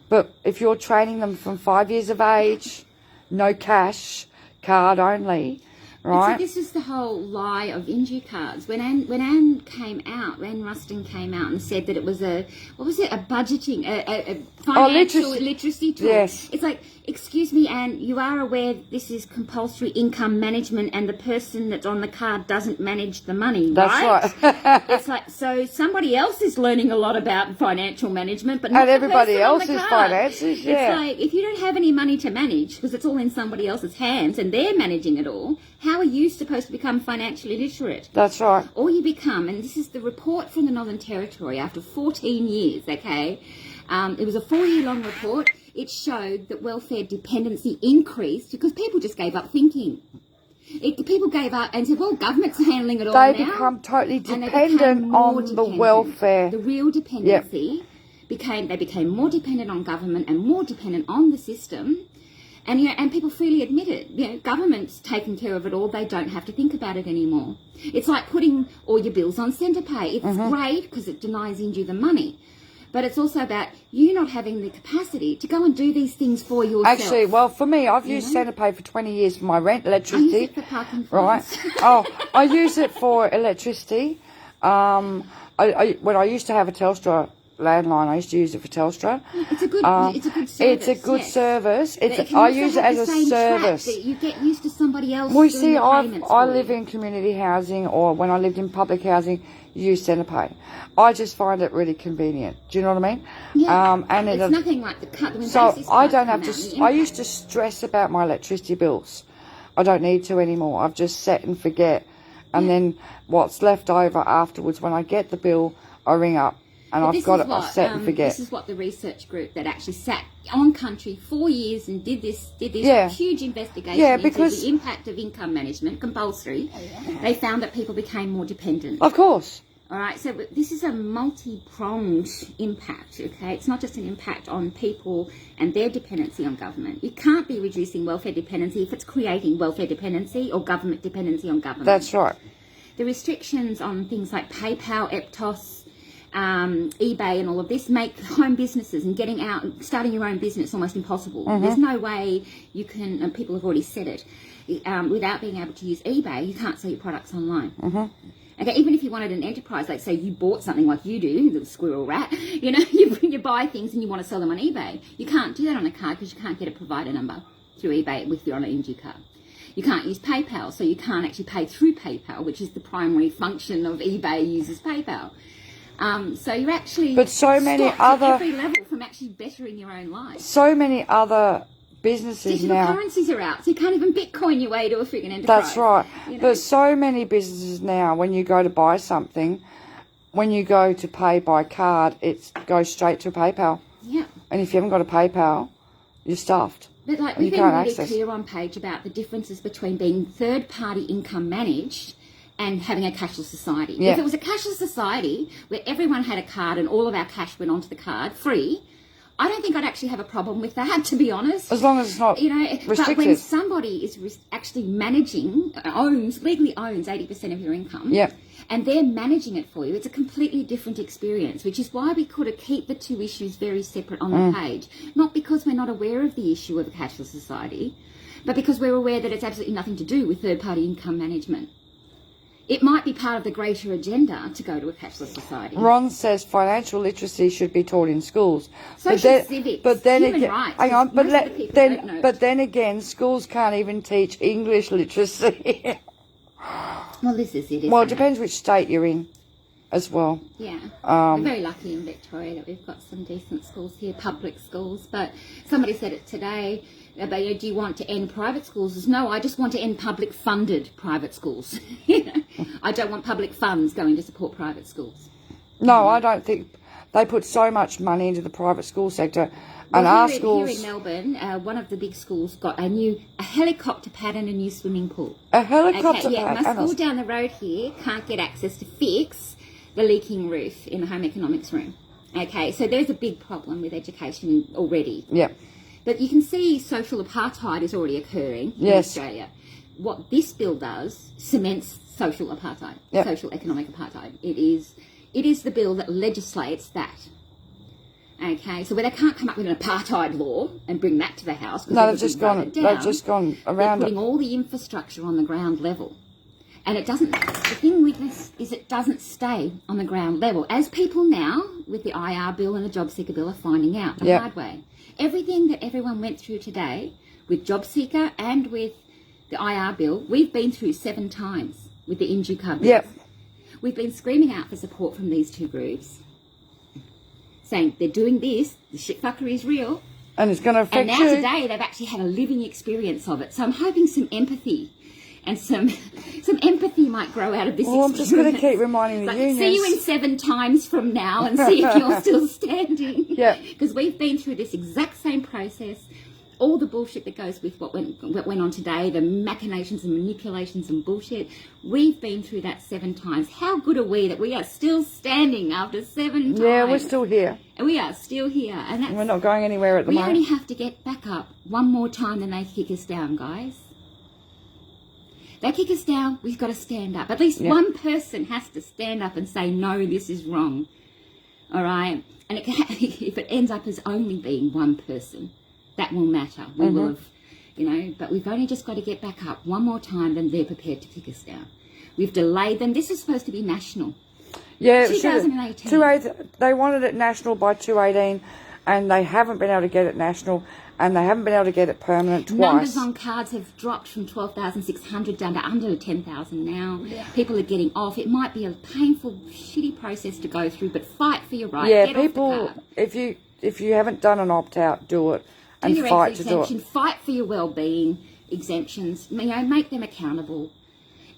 But if you're training them from 5 years of age, no cash, card only, right? So this is the whole lie of Inju cards. When Anne came out, Anne Ruston came out and said that it was a budgeting, a financial literacy tool. Yes. It's like, excuse me, Anne, you are aware this is compulsory income management and the person that's on the card doesn't manage the money, right? That's right. It's like, so somebody else is learning a lot about financial management, but not everybody the else's on the card. finances, yeah. It's like, if you don't have any money to manage, because it's all in somebody else's hands and they're managing it all, how are you supposed to become financially literate? That's right. All you become, and this is the report from the Northern Territory after 14 years, okay? It was a 4-year-long report. It showed that welfare dependency increased because people just gave up thinking. People gave up and said, well, government's handling it all now. They become totally dependent on the welfare. The real dependency they became more dependent on government and more dependent on the system. And people freely admit it. Government's taking care of it all. They don't have to think about it anymore. It's like putting all your bills on centre pay. It's great because it denies you the money. But it's also about you not having the capacity to go and do these things for yourself. Actually, well, for me, I've used CenterPay for 20 years for my rent, electricity. I use it for parking funds. Right. I use it for electricity. When I used to have a Telstra landline. I used to use it for Telstra. It's a good service. It's a good yes. service. But it can I also use it have as the a same trap service. that you get used to somebody else Well, you doing see, the payments I for live you. in community housing, or when I lived in public housing, you use Centrepay. I just find it really convenient. Do you know what I mean? Yeah. And It's nothing like the cut. so I don't have to. I used to stress about my electricity bills. I don't need to anymore. I've just set and forget, and then what's left over afterwards, when I get the bill, I ring up. And I've got it, I set and forget. This is what the research group that actually sat on country 4 years and did this huge investigation into the impact of income management, compulsory. They found that people became more dependent. Of course. All right, so this is a multi-pronged impact, okay? It's not just an impact on people and their dependency on government. You can't be reducing welfare dependency if it's creating welfare dependency or government dependency on government. That's right. The restrictions on things like PayPal, Eptos, eBay and all of this make home businesses and getting out and starting your own business almost impossible. There's no way you can, and people have already said it, without being able to use eBay, you can't sell your products online. Okay, even if you wanted an enterprise, like say you bought something like you do, the squirrel rat, you know, you buy things and you want to sell them on eBay. You can't do that on a card because you can't get a provider number through eBay with your NG card. You can't use PayPal, so you can't actually pay through PayPal, which is the primary function of eBay uses PayPal. So you're actually at every level from actually bettering your own life. So many other businesses Digital now. currencies are out, so you can't even Bitcoin your way to a friggin' enterprise. That's right. You know? There's so many businesses now, when you go to buy something, when you go to pay by card, it goes straight to PayPal. Yeah. And if you haven't got a PayPal, you're stuffed. But like we've been really clear on page about the differences between being third-party income managed and having a cashless society. Yeah. If it was a cashless society where everyone had a card and all of our cash went onto the card free, I don't think I'd actually have a problem with that, to be honest. As long as it's not restricted. But when somebody is actually legally owns 80% of your income, and they're managing it for you, it's a completely different experience, which is why we could keep the two issues very separate on the page. Not because we're not aware of the issue of a cashless society, but because we're aware that it's absolutely nothing to do with third-party income management. It might be part of the greater agenda to go to a cashless society. Ron says financial literacy should be taught in schools. Social civics, but then human again, rights. hang on, but then again, schools can't even teach English literacy. Well, this is it. Well, it depends which state you're in, as well. Yeah, we're very lucky in Victoria that we've got some decent schools here, public schools. But somebody said it today. About, do you want to end private schools? No, I just want to end public-funded private schools. I don't want public funds going to support private schools. No, I don't think they put so much money into the private school sector. And our schools here in Melbourne, one of the big schools got a helicopter pad and a new swimming pool. A helicopter pad. Yeah, my school down the road here can't get access to fix the leaking roof in the home economics room. Okay, so there's a big problem with education already. Yeah. But you can see social apartheid is already occurring in Australia. What this bill does cements social apartheid, social economic apartheid. It is the bill that legislates that. Okay, so where they can't come up with an apartheid law and bring that to the House. No, they've just gone around putting all the infrastructure on the ground level. And it doesn't, the thing with this is it doesn't stay on the ground level. As people now, with the IR bill and the job seeker bill, are finding out the hard way. Everything that everyone went through today with job seeker and with the IR bill, we've been through 7 times with the NG card bills. Yep. We've been screaming out for support from these two groups, saying they're doing this, the shitfuckery is real. And it's going to affect you. And now today they've actually had a living experience of it. So I'm hoping some empathy and some empathy might grow out of this experience. I'm just going to keep reminding the unions. See you in 7 times from now and see if you're still standing. Yeah. Because we've been through this exact same process. All the bullshit that goes with what went on today, the machinations and manipulations and bullshit, we've been through that 7 times. How good are we that we are still standing after 7 times? Yeah, we're still here. And we are still here. And we're not going anywhere at the moment. We only have to get back up one more time than they kick us down, guys. They kick us down, we've got to stand up. At least one person has to stand up and say, no, this is wrong. All right? And if it ends up as only being one person, that will matter. We will have, but we've only just got to get back up one more time than they're prepared to kick us down. We've delayed them. This is supposed to be national. Yeah, 2018. They wanted it national by 2018, and they haven't been able to get it national, and they haven't been able to get it permanent twice. Numbers on cards have dropped from 12,600 down to under 10,000 now. Yeah. People are getting off. It might be a painful, shitty process to go through, but fight for your right. Yeah, get people, off the card. if you haven't done an opt-out, do it. And fight to do it. Fight for your well-being. Exemptions, make them accountable.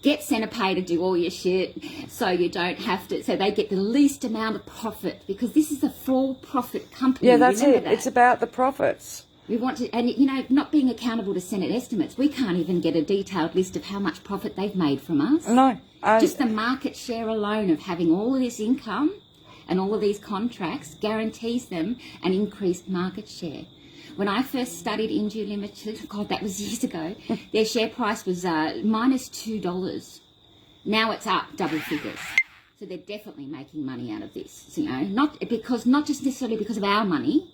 Get Centerpay to do all your shit so you don't have to, so they get the least amount of profit, because this is a for-profit company. Yeah, that's Remember it. It's about the profits. We want to, and not being accountable to Senate estimates, we can't even get a detailed list of how much profit they've made from us. No. Just the market share alone of having all of this income and all of these contracts guarantees them an increased market share. When I first studied Inju Limited, God, that was years ago, their share price was minus $2. Now it's up double figures. So they're definitely making money out of this, not just necessarily because of our money,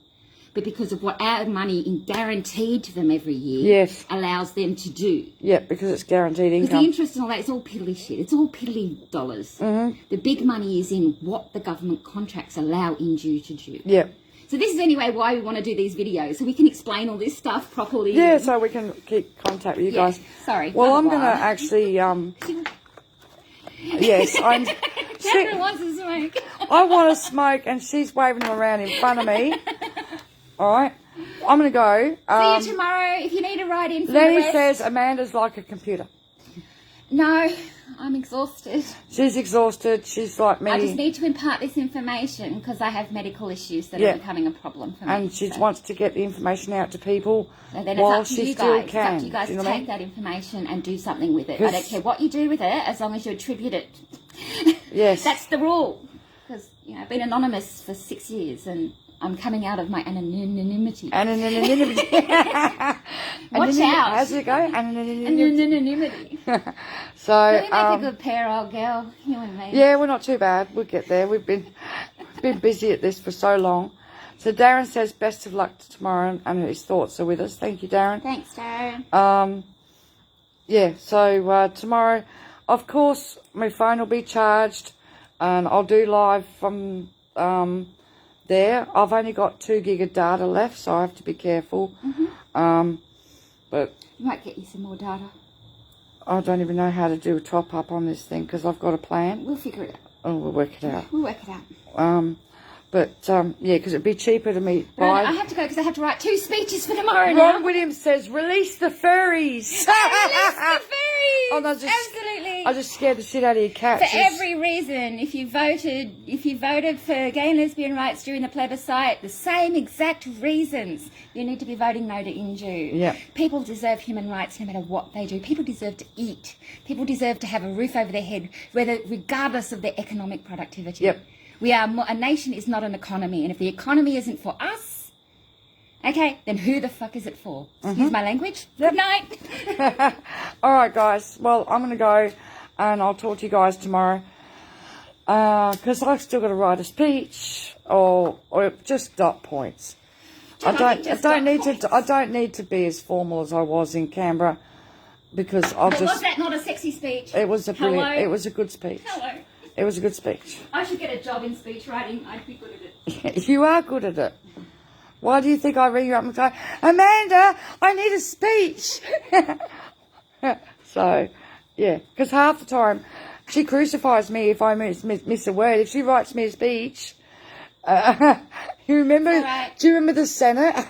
but because of what our money guaranteed to them every year allows them to do. Yeah, because it's guaranteed income. Because the interest and all that, it's all piddly shit. It's all piddly dollars. Mm-hmm. The big money is in what the government contracts allow Inju to do. Yeah. So this is anyway why we want to do these videos, so we can explain all this stuff properly. Yeah, so we can keep contact with you guys. Sorry. Well, I'm going to actually, yes, I'm... Catherine wants to smoke. I want to smoke, and she's waving them around in front of me. All right? I'm going to go. See you tomorrow if you need to write in for Lenny the rest. says Amanda's like a computer. No, I'm exhausted. She's exhausted. She's like me. I just need to impart this information because I have medical issues that are becoming a problem for me. And she wants to get the information out to people and then while it's up to she you still guys. can. It's up to you guys to take that information and do something with it. I don't care what you do with it as long as you attribute it. Yes. That's the rule. Because, I've been anonymous for 6 years and I'm coming out of my anonymity. Anonymity. Watch out. How's it go? Anonymity. Anonymity. So, we make a good pair, old girl, you and me. Yeah, we're not too bad. We'll get there. We've been busy at this for so long. So Darren says best of luck tomorrow, and his thoughts are with us. Thank you, Darren. Thanks, Darren. Yeah, so tomorrow, of course, my phone will be charged, and I'll do live from there. I've only got 2 gig of data left, so I have to be careful. Mm-hmm. But we might get you some more data. I don't even know how to do a top up on this thing because I've got a plan. We'll figure it out. Oh, we'll work it out. We'll work it out. Yeah, because it'd be cheaper to meet. I have to go because I have to write 2 speeches for tomorrow. Ron Williams says, "Release the furries." Release the furries. Oh, Absolutely. I just scared the shit out of your cat. For every reason, if you voted for gay and lesbian rights during the plebiscite, the same exact reasons, you need to be voting no to Inju. Yeah. People deserve human rights no matter what they do. People deserve to eat. People deserve to have a roof over their head, regardless of their economic productivity. Yep. A nation is not an economy, and if the economy isn't for us, okay, then who the fuck is it for? Excuse my language. Yep. Good night. All right, guys. Well, I'm going to go, and I'll talk to you guys tomorrow. Because I've still got to write a speech or just dot points. I don't need to be as formal as I was in Canberra because I'll just. Was that not a sexy speech? It was a brilliant. It was a good speech. Hello. It was a good speech. I should get a job in speech writing. I'd be good at it. You are good at it. Why do you think I ring you up and say, Amanda, I need a speech? So, yeah, because half the time she crucifies me if I miss a word. If she writes me a speech, you remember? Right. Do you remember the Senate?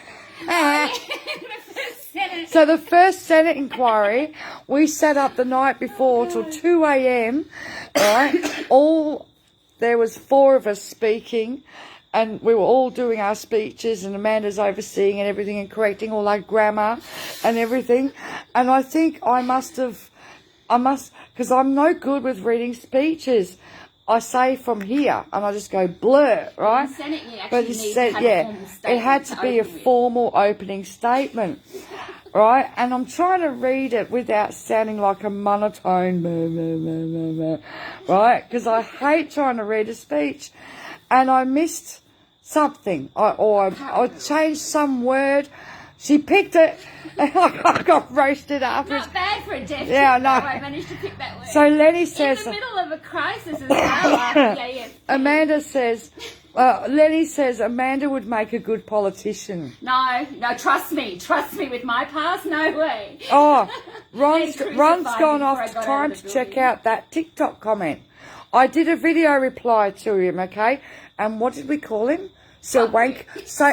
So the first Senate inquiry, we sat up the night before till 2 a.m. Right, there was 4 of us speaking, and we were all doing our speeches, and Amanda's overseeing and everything and correcting all our grammar and everything. And I think I must, because I'm no good with reading speeches. I say from here, and I just go blur, right? In Senate, But it had to be a formal opening statement, right? And I'm trying to read it without sounding like a monotone, right? Because I hate trying to read a speech, and I missed something, I changed some word. She picked it. I got roasted after. Not bad for a deaf Yeah, I chick, know. though. I managed to pick that word. So Lenny says... In the middle of a crisis as well. Yeah. Amanda says... Lenny says Amanda would make a good politician. No, trust me with my past, no way. Oh, Ron's They'd gone crucify me off. before I got Time out to of the check building. out that TikTok comment. I did a video reply to him, okay? And what did we call him? Sir Wankalot.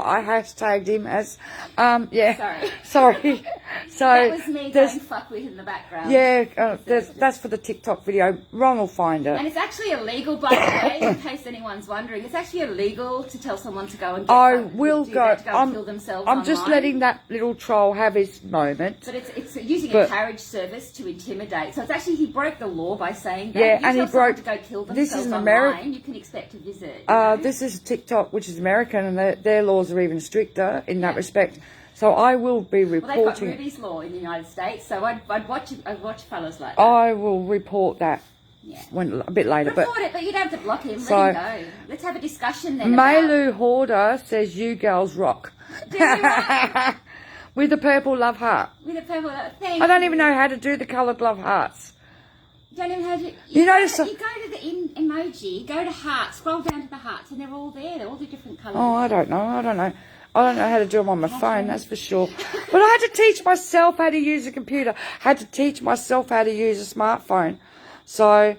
I hashtagged him as, yeah. Sorry. So That was me going fuck with in the background. yeah, that's for the TikTok video. Ron will find it. And it's actually illegal, by the way, in case anyone's wondering. It's actually illegal to tell someone to go and kill themselves I'm just online. letting that little troll have his moment. But it's using a carriage service to intimidate. So it's actually, he broke the law by saying that. Yeah, you and he tell someone broke... to go kill This themselves is an online, you can expect to visit. You know? This is TikTok, which is American, and their laws are even stricter in that respect. So I will be reporting... Well, they've got Ruby's law in the United States, so I'd watch fellas like that. I will report that a bit later. Report it, but you don't have to block him. So, Let him go. Let's have a discussion then. Mailu Hoarder says you girls rock. Do we rock? With the purple love heart. With a purple. Thank I don't you. even know how to do the coloured love hearts. Don't even have to. You go notice to the emoji, go to hearts, scroll down to the hearts, and they're all there. They're all the different colours. Oh, I don't know. I don't know how to do them on my phone, that's for sure. But I had to teach myself how to use a computer. Had to teach myself how to use a smartphone. So,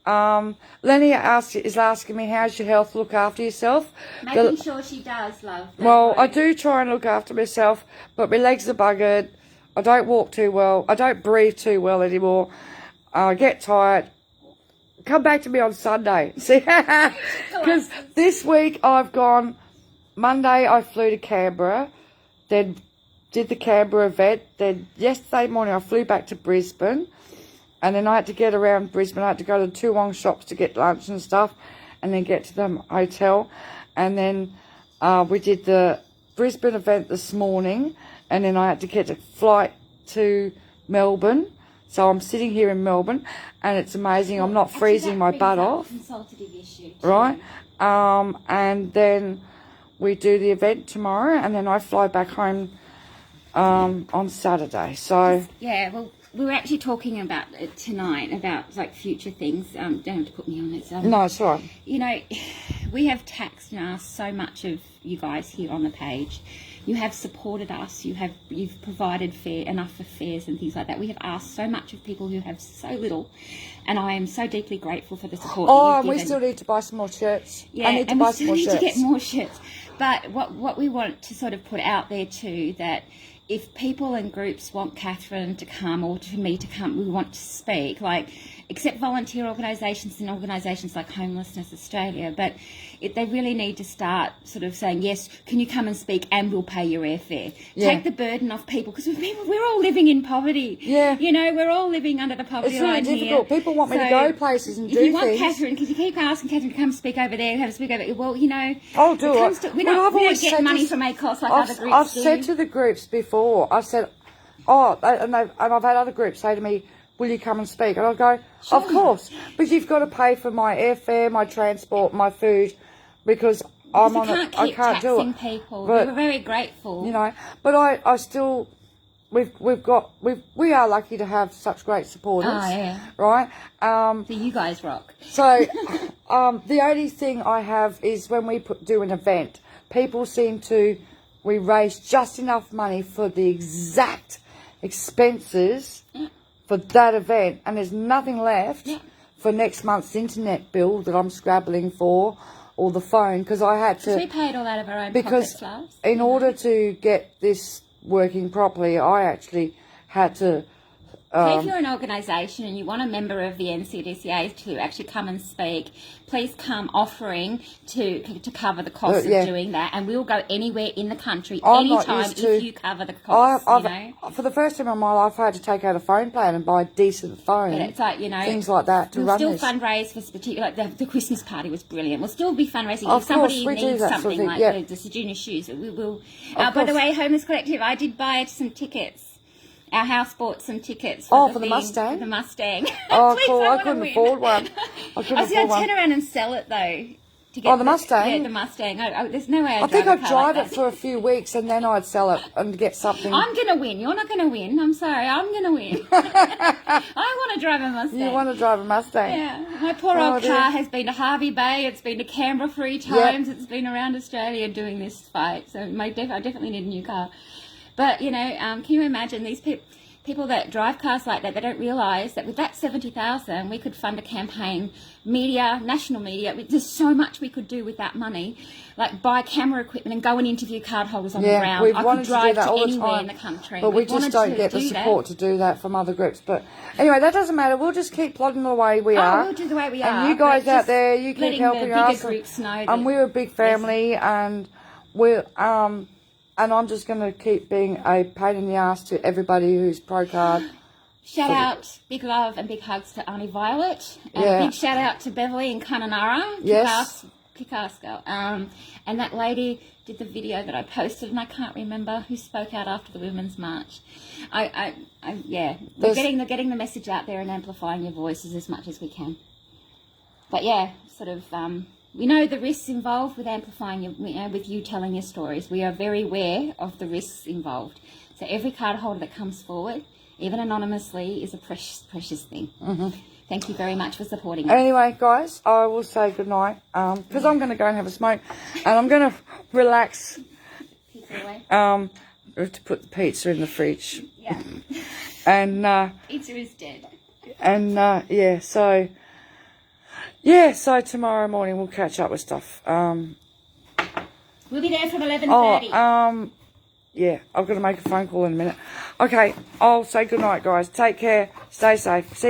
Lenny is asking me, how's your health? Look after yourself. Making sure she does, love. Well, I do try and look after myself, but my legs are buggered. I don't walk too well. I don't breathe too well anymore. I get tired. Come back to me on Sunday. See, because this week I've gone... Monday I flew to Canberra, then did the Canberra event. Then yesterday morning I flew back to Brisbane, and then I had to get around Brisbane. I had to go to the Toowong shops to get lunch and stuff, and then get to the hotel. And then we did the Brisbane event this morning, and then I had to get a flight to Melbourne. So I'm sitting here in Melbourne, and it's amazing. I'm not freezing my butt off. Consultative issue. Right? And then we do the event tomorrow, and then I fly back home on Saturday. So yeah, well, we were actually talking about it tonight, about like future things. Don't have to put me on it. No, it's all right. You know, we have taxed and asked so much of you guys here on the page. You have supported us. You've provided enough for fares and things like that. We have asked so much of people who have so little, and I am so deeply grateful for the support. Oh, that and you've we given. still need to buy some more shirts. Yeah, I need to and buy we some still more need shirts. to get more shirts. But what we want to sort of put out there too, that if people and groups want Catherine to come or to me to come, we want to speak, like, except volunteer organisations and organisations like Homelessness Australia, but they really need to start sort of saying, yes, can you come and speak and we'll pay your airfare. Yeah. Take the burden off people, because we're all living in poverty. Yeah. You know, we're all living under the poverty It's really line difficult. here. People want me to So go places and do if you want things. Catherine, because you keep asking Catherine to come speak over there, have a speak over there, well, you know, I'll do comes it. to- we Well, don't, I've we don't always get said money this- from ACOS like I've other groups I've do. said to the groups before, I said, and I've had other groups say to me, will you come and speak? And I'll go, of course, but you've got to pay for my airfare, my transport, my food, because I'm on it. I can't do it. People. But, we're very grateful. you know, but I still, we are lucky to have such great supporters. Oh, yeah. Right? So you guys rock. So, the only thing I have is when we do an event, people we raise just enough money for the exact expenses for that event, and there's nothing left for next month's internet bill that I'm scrabbling for, or the phone, because I had to... We paid all out of our own because pockets, loves. in order to get this working properly, I actually had to... So if you're an organisation and you want a member of the NCDCA to actually come and speak, please come offering to cover the cost of doing that, and we'll go anywhere in the country anytime if you cover the cost. For the first time in my life, I had to take out a phone plan and buy a decent phone. But it's like, you know, things like that to we'll run still this. fundraise for particular. Like the Christmas party was brilliant. We'll still be fundraising Of if somebody course, we do needs that sort of something thing, like yeah. the Sejuno shoes. We will. Of By the course. way, Homeless Collective, I did buy some tickets. Our house bought some tickets for the Mustang? The Mustang. Oh, Please, cool. I wanna couldn't win. afford one. I couldn't I was going afford to turn one. around and sell it though. To get the Mustang? Yeah, the Mustang. There's no way I think I'd drive like it for a few weeks and then I'd sell it and get something. I'm going to win. You're not going to win. I'm sorry. I'm going to win. I want to drive a Mustang. You want to drive a Mustang? Yeah. My poor old car has been to Hervey Bay. It's been to Canberra 3 times. Yep. It's been around Australia doing this fight. So I definitely need a new car. But, you know, can you imagine these people that drive cars like that, they don't realise that with that 70,000 we could fund a campaign, media, national media. There's so much we could do with that money, like buy camera equipment and go and interview cardholders on the ground. We've I wanted could drive to do that all anywhere the time, in the country. but we just don't get the support to do that from other groups. But anyway, that doesn't matter. We'll just keep plodding the way we are. We'll do the way we are. And you guys out there, you keep helping us. And we're a big family, and we're and I'm just going to keep being a pain in the ass to everybody who's pro-card. Shout out, big love and big hugs to Auntie Violet. And big shout out to Beverly and Kununurra. Yes. Kick-ass girl. And that lady did the video that I posted, and I can't remember who spoke out after the Women's March. We're getting the message out there and amplifying your voices as much as we can. But yeah, sort of... we know the risks involved with amplifying with you telling your stories. We are very aware of the risks involved. So every card holder that comes forward, even anonymously, is a precious, precious thing. Mm-hmm. Thank you very much for supporting us. Anyway, guys, I will say goodnight because I'm going to go and have a smoke and I'm going to relax. Pizza away. We have to put the pizza in the fridge. Yeah. And pizza is dead. And so tomorrow morning we'll catch up with stuff. We'll be there from 11:30. Yeah, I've got to make a phone call in a minute. Okay, I'll say goodnight, guys. Take care. Stay safe. See